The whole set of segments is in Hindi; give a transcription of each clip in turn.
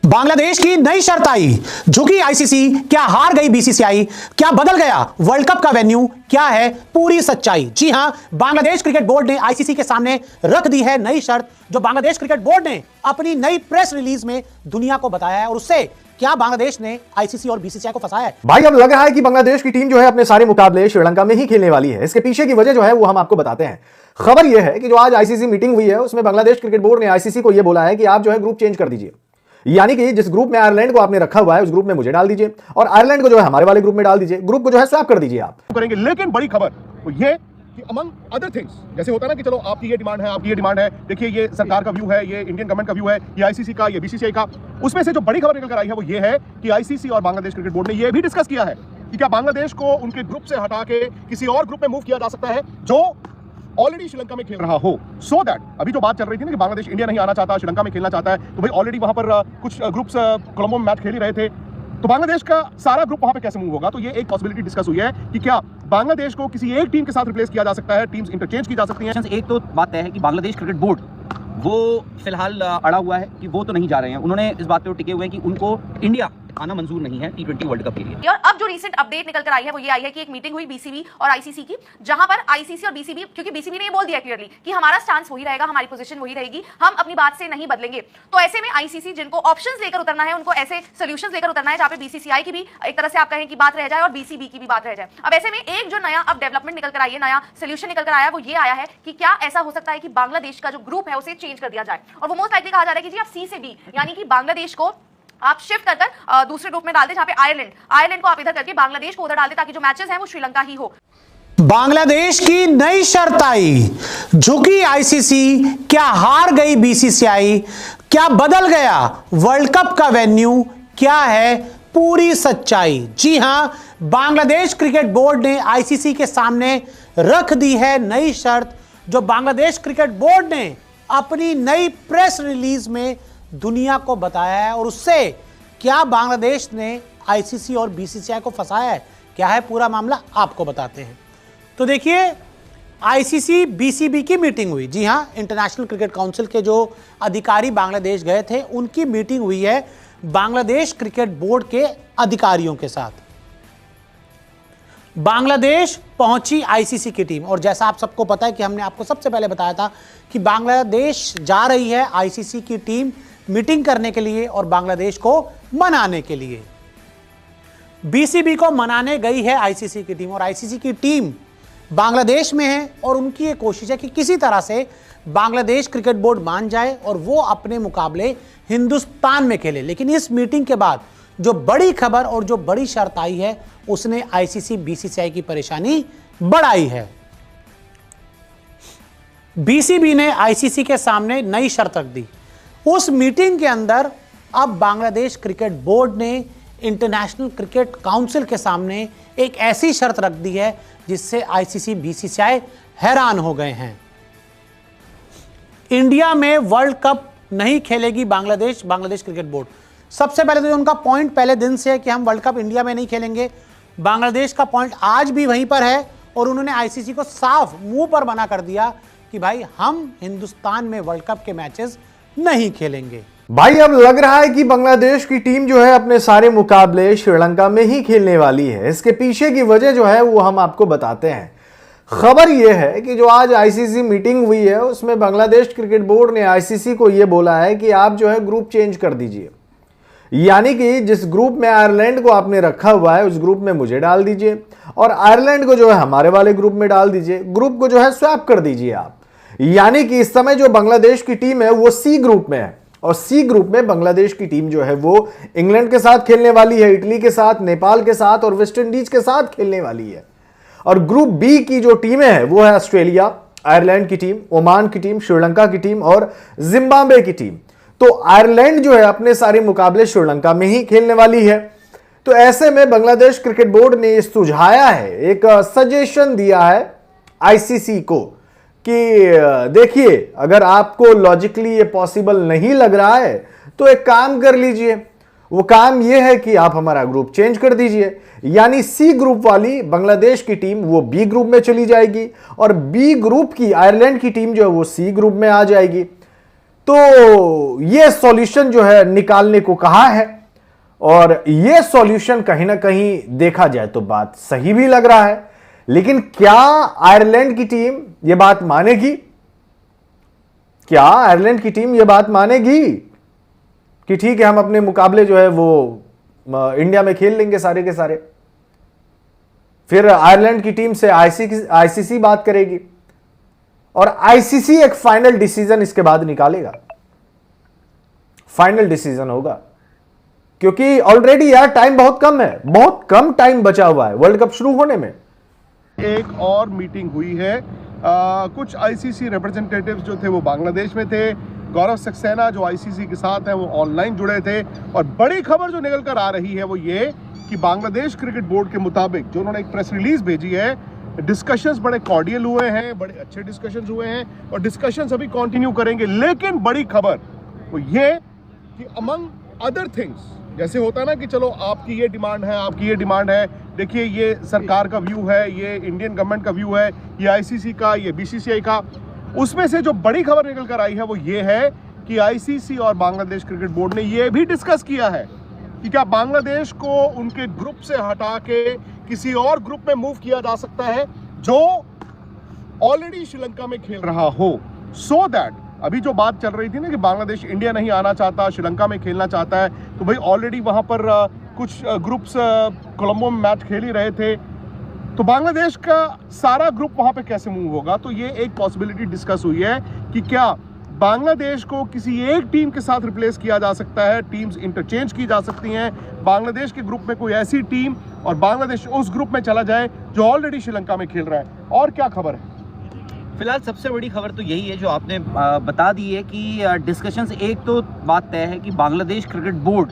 बांग्लादेश की नई शर्त आई, झुकी आईसीसी, क्या हार गई बीसीसीआई, क्या बदल गया वर्ल्ड कप का वेन्यू, क्या है पूरी सच्चाई। जी हां, बांग्लादेश क्रिकेट बोर्ड ने आईसीसी के सामने रख दी है नई शर्त, जो बांग्लादेश क्रिकेट बोर्ड ने अपनी नई प्रेस रिलीज में दुनिया को बताया है। और उससे क्या बांग्लादेश ने आईसीसी और बीसीसीआई को फंसाया है। भाई अब लग रहा है कि बांग्लादेश की टीम जो है अपने सारे मुकाबले श्रीलंका में ही खेलने वाली है। इसके पीछे की वजह जो है वो हम आपको बताते हैं। खबर यह है कि जो आज आईसीसी मीटिंग हुई है उसमें बांग्लादेश क्रिकेट बोर्ड ने आईसीसी को यह बोला है कि आप जो है ग्रुप चेंज कर दीजिए, यानी कि जिस ग्रुप में आयरलैंड को आपने रखा हुआ है उस ग्रुप में मुझे डाल दीजिए और आयरलैंड को जो है हमारे वाले ग्रुप में डाल दीजिए, ग्रुप को जो है स्वैप कर दीजिए आप करेंगे। लेकिन बड़ी खबर वो ये कि अमंग अदर थिंग्स, जैसे होता है ना कि चलो आपकी ये डिमांड है, आपकी ये डिमांड है, देखिए ये सरकार का व्यू है, ये इंडियन गवर्नमेंट का व्यू है, ये आईसीसी का, ये बीसीसीआई का, उसमें से जो बड़ी खबर निकल कर आई है वो ये है कि आईसीसी और बांग्लादेश क्रिकेट बोर्ड ने ये भी डिस्कस किया है कि क्या बांग्लादेश को उनके ग्रुप से हटा के किसी और ग्रुप में मूव किया जा सकता है जो ऑलरेडी श्रीलंका में खेल रहा हो, सो दैट अभी जो बात चल रही थी ना कि बांग्लादेश इंडिया नहीं आना चाहता, श्रीलंका में खेलना चाहता है, तो भाई ऑलरेडी वहां पर कुछ ग्रुप्स कोलंबो में मैच खेल ही रहे थे, तो बांग्लादेश का सारा ग्रुप वहां पे कैसे मूव होगा। तो ये एक पॉसिबिलिटी डिस्कस हुई है कि क्या बांग्लादेश को किसी एक टीम के साथ रिप्लेस किया जा सकता है, टीम्स इंटरचेंज की जा सकती हैं। एक तो बात तय है कि बांग्लादेश क्रिकेट बोर्ड वो फिलहाल अड़ा हुआ है कि वो तो नहीं जा रहे हैं, उन्होंने इस बात पे टिके हुए हैं कि उनको इंडिया आना मंजूर नहीं है T20 वर्ल्ड कप के लिए। और अब जो रीसेंट अपडेट निकल कर आई है वो ये आई है कि एक मीटिंग हुई बीसीबी और आईसीसी की, जहां पर आईसीसी और बीसीबी, क्योंकि बीसीबी ने ये बोल दिया क्लियरली कि हमारा स्टांस वही रहेगा, हमारी पोजीशन वही रहेगी, हम अपनी बात से नहीं बदलेंगे। तो ऐसे में आईसीसी जिनको ऑप्शंस लेकर उतरना है, उनको ऐसे सोल्यूशंस लेकर उतरना है जहां पे बीसीसीआई की भी एक तरह से आप कहें कि बात रह जाए और बीसीबी की भी बात रह जाए। अब ऐसे में एक जो नया अब डेवलपमेंट निकल कर आई है, नया सोल्यूशन निकल कर आया, वो ये आया है कि क्या ऐसा हो सकता है कि बांग्लादेश का जो ग्रुप है उसे चेंज कर दिया जाए। और वो मोस्ट लाइकली कहा जा रहा है कि जी आप सी से डी, यानी कि बांग्लादेश को आप शिफ्ट कर दूसरे ग्रुप में डाल दें, जहां पे आयरलैंड को आप इधर करके बांग्लादेश को उधर डाल दें, ताकि जो मैचेस हैं वो श्रीलंका ही हो। बांग्लादेश की नई शर्त आई, झुकी आईसीसी, क्या हार गई बीसीसीआई, क्या बदल गया वर्ल्ड कप का वेन्यू, क्या है पूरी सच्चाई। जी हां, बांग्लादेश क्रिकेट बोर्ड ने आईसीसी के सामने रख दी है नई शर्त, जो बांग्लादेश क्रिकेट बोर्ड ने अपनी नई प्रेस रिलीज में दुनिया को बताया है। और उससे क्या बांग्लादेश ने आईसीसी और बीसीसीआई को फंसाया है, क्या है पूरा मामला, आपको बताते हैं। तो देखिए, आईसीसी बीसीबी की मीटिंग हुई। जी हां, इंटरनेशनल क्रिकेट काउंसिल के जो अधिकारी बांग्लादेश गए थे उनकी मीटिंग हुई है बांग्लादेश क्रिकेट बोर्ड के अधिकारियों के साथ। बांग्लादेश पहुंची आईसीसी की टीम, और जैसा आप सबको पता है कि हमने आपको सबसे पहले बताया था कि बांग्लादेश जा रही है आईसीसी की टीम मीटिंग करने के लिए और बांग्लादेश को मनाने के लिए। बीसीबी को मनाने गई है आईसीसी की टीम, और आईसीसी की टीम बांग्लादेश में है और उनकी ये कोशिश है कि किसी तरह से बांग्लादेश क्रिकेट बोर्ड मान जाए और वो अपने मुकाबले हिंदुस्तान में खेले। लेकिन इस मीटिंग के बाद जो बड़ी खबर और जो बड़ी शर्त आई है उसने आईसीसी बीसीसीआई की परेशानी बढ़ाई है। बीसीबी ने आईसीसी के सामने नई शर्त रख दी। उस मीटिंग के अंदर अब बांग्लादेश क्रिकेट बोर्ड ने इंटरनेशनल क्रिकेट काउंसिल के सामने एक ऐसी शर्त रख दी है जिससे आईसीसी बीसीसीआई हैरान हो गए हैं। इंडिया में वर्ल्ड कप नहीं खेलेगी बांग्लादेश क्रिकेट बोर्ड। सबसे पहले तो उनका पॉइंट पहले दिन से है कि हम वर्ल्ड कप इंडिया में नहीं खेलेंगे। बांग्लादेश का पॉइंट आज भी वहीं पर है और उन्होंने आईसीसी को साफ मुंह पर मना कर दिया कि भाई हम हिंदुस्तान में वर्ल्ड कप के मैचेस नहीं खेलेंगे। भाई अब लग रहा है कि बांग्लादेश की टीम जो है अपने सारे मुकाबले श्रीलंका में ही खेलने वाली है। इसके पीछे की वजह जो है वो हम आपको बताते हैं। खबर यह है कि जो आज आईसीसी मीटिंग हुई है उसमें बांग्लादेश क्रिकेट बोर्ड ने आईसीसी को यह बोला है कि आप जो है ग्रुप चेंज कर दीजिए, यानी कि जिस ग्रुप में आयरलैंड को आपने रखा हुआ है उस ग्रुप में मुझे डाल दीजिए और आयरलैंड को जो है हमारे वाले ग्रुप में डाल दीजिए, ग्रुप को जो है स्वैप कर दीजिए आप। यानी कि इस समय जो बांग्लादेश की टीम है वो सी ग्रुप में है और सी ग्रुप में बांग्लादेश की टीम जो है वो इंग्लैंड के साथ खेलने वाली है, इटली के साथ, नेपाल के साथ और वेस्ट इंडीज के साथ खेलने वाली है। और ग्रुप बी की जो टीमें हैं वो है ऑस्ट्रेलिया, आयरलैंड की टीम, ओमान की टीम, श्रीलंका की टीम और जिम्बाब्वे की टीम। तो आयरलैंड जो है अपने सारे मुकाबले श्रीलंका में ही खेलने वाली है। तो ऐसे में बांग्लादेश क्रिकेट बोर्ड ने सुझाया है, एक सजेशन दिया है आईसीसी को कि देखिए, अगर आपको लॉजिकली ये पॉसिबल नहीं लग रहा है तो एक काम कर लीजिए। वो काम ये है कि आप हमारा ग्रुप चेंज कर दीजिए, यानी सी ग्रुप वाली बांग्लादेश की टीम वो बी ग्रुप में चली जाएगी और बी ग्रुप की आयरलैंड की टीम जो है वो सी ग्रुप में आ जाएगी। तो ये सॉल्यूशन जो है निकालने को कहा है, और ये सॉल्यूशन कहीं ना कहीं देखा जाए तो बात सही भी लग रहा है। लेकिन क्या आयरलैंड की टीम ये बात मानेगी? क्या आयरलैंड की टीम ये बात मानेगी कि ठीक है, हम अपने मुकाबले जो है वो इंडिया में खेल लेंगे सारे के सारे? फिर आयरलैंड की टीम से आईसीसी बात करेगी और आईसीसी एक फाइनल डिसीजन इसके बाद निकालेगा। फाइनल डिसीजन होगा, क्योंकि ऑलरेडी यार टाइम बहुत कम है, बहुत कम टाइम बचा हुआ है वर्ल्ड कप शुरू होने में। एक और मीटिंग हुई है, कुछ आईसीसी रिप्रेजेंटेटिव्स जो थे वो बांग्लादेश में थे। गौरव सक्सेना जो आईसीसी के साथ हैं वो ऑनलाइन जुड़े थे, और बड़ी खबर जो निकल कर आ रही है वो ये कि बांग्लादेश क्रिकेट बोर्ड के मुताबिक जो उन्होंने एक प्रेस रिलीज भेजी है, डिस्कशंस बड़े कॉर्डियल हुए हैं, बड़े अच्छे डिस्कशंस हुए हैं और डिस्कशंस अभी कंटिन्यू करेंगे। लेकिन बड़ी खबर वो ये कि अमंग अदर थिंग्स, जैसे होता है ना कि चलो आपकी ये डिमांड है, आपकी ये डिमांड है, देखिए ये सरकार का व्यू है, ये इंडियन गवर्नमेंट का व्यू है, ये आईसीसी का, ये बीसीसीआई का, उसमें से जो बड़ी खबर निकल कर आई है वो ये है कि आईसीसी और बांग्लादेश क्रिकेट बोर्ड ने ये भी डिस्कस किया है कि क्या बांग्लादेश को उनके ग्रुप से हटा के किसी और ग्रुप में मूव किया जा सकता है जो ऑलरेडी श्रीलंका में खेल रहा हो, सो दैट अभी जो बात चल रही थी ना कि बांग्लादेश इंडिया नहीं आना चाहता, श्रीलंका में खेलना चाहता है, तो भाई ऑलरेडी वहां पर कुछ ग्रुप्स कोलंबो में मैच खेल ही रहे थे, तो बांग्लादेश का सारा ग्रुप वहां पे कैसे मूव होगा? तो ये एक पॉसिबिलिटी डिस्कस हुई है कि क्या बांग्लादेश को किसी एक टीम के साथ रिप्लेस किया जा सकता है, टीम्स इंटरचेंज की जा सकती हैं, बांग्लादेश के ग्रुप में कोई ऐसी टीम और बांग्लादेश उस ग्रुप में चला जाए जो ऑलरेडी श्रीलंका में खेल रहा है। और क्या खबर है? फिलहाल सबसे बड़ी खबर तो यही है जो आपने बता दी है कि डिस्कशंस, एक तो बात तय है कि बांग्लादेश क्रिकेट बोर्ड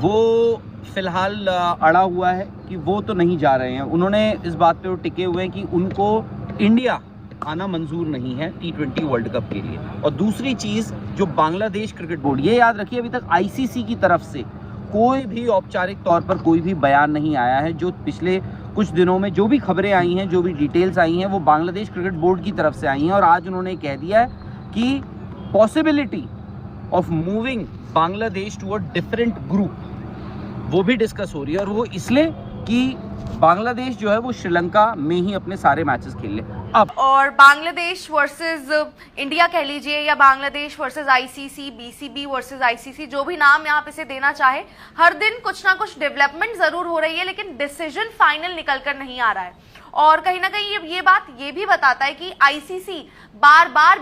वो फिलहाल अड़ा हुआ है कि वो तो नहीं जा रहे हैं। उन्होंने इस बात पे टिके हुए हैं कि उनको इंडिया आना मंजूर नहीं है T20 वर्ल्ड कप के लिए। और दूसरी चीज़, जो बांग्लादेश क्रिकेट बोर्ड, ये याद रखिए अभी तक आईसीसी की तरफ से कोई भी औपचारिक तौर पर कोई भी बयान नहीं आया है। जो पिछले कुछ दिनों में जो भी खबरें आई हैं, जो भी डिटेल्स आई हैं, वो बांग्लादेश क्रिकेट बोर्ड की तरफ से आई हैं। और आज उन्होंने कह दिया है कि possibility of moving Bangladesh to a different group वो भी डिस्कस हो रही है, और वो इसलिए कि बांग्लादेश जो है वो श्रीलंका में ही अपने सारे मैचेस खेल ले। अब और बांग्लादेश वर्सेस इंडिया कह लीजिए, या Bangladesh versus ICC, BCB versus ICC, जो भी नाम यहाँ पे से देना चाहे, हर दिन कुछ ना कुछ डेवलपमेंट जरूर हो रही है, लेकिन डिसीजन फाइनल निकल कर नहीं आ रहा है। और कहीं ना कहीं ये बात ये भी बताता है कि आईसीसी बार बार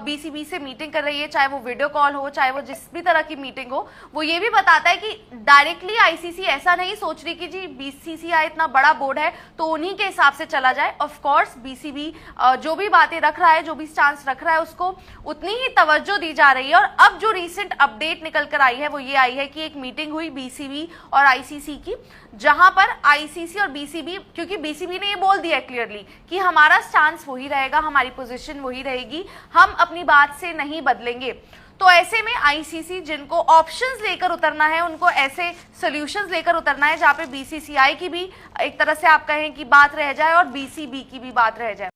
बीसीबी से मीटिंग कर रही है, चाहे वो वीडियो कॉल हो, चाहे वो जिस भी तरह की मीटिंग हो। वो ये भी बताता है कि डायरेक्टली आईसीसी ऐसा नहीं सोच रही कि जी बीसीसीआई इतना बड़ा बोर्ड है तो उन्हीं के हिसाब से चला जाए। ऑफ कोर्स बीसीबी जो भी बातें रख रहा है, जो भी स्टांस रख रहा है, उसको उतनी ही तवज्जो दी जा रही है। और अब जो रिसेंट अपडेट निकल कर आई है वो ये आई है कि एक मीटिंग हुई बीसीबी और आईसीसी की, जहां पर आईसीसी और बीसीबी, क्योंकि बीसीबी ने ये बोल दिया क्लियरली कि हमारा स्टांस वही रहेगा, हमारी पोजीशन वही रहेगी, हम अपनी बात से नहीं बदलेंगे। तो ऐसे में आईसीसी, जिनको ऑप्शंस लेकर उतरना है, उनको ऐसे सॉल्यूशंस लेकर उतरना है जहां पे बीसीसीआई की भी एक तरह से आप कहें कि बात रह जाए और बीसीबी की भी बात रह जाए।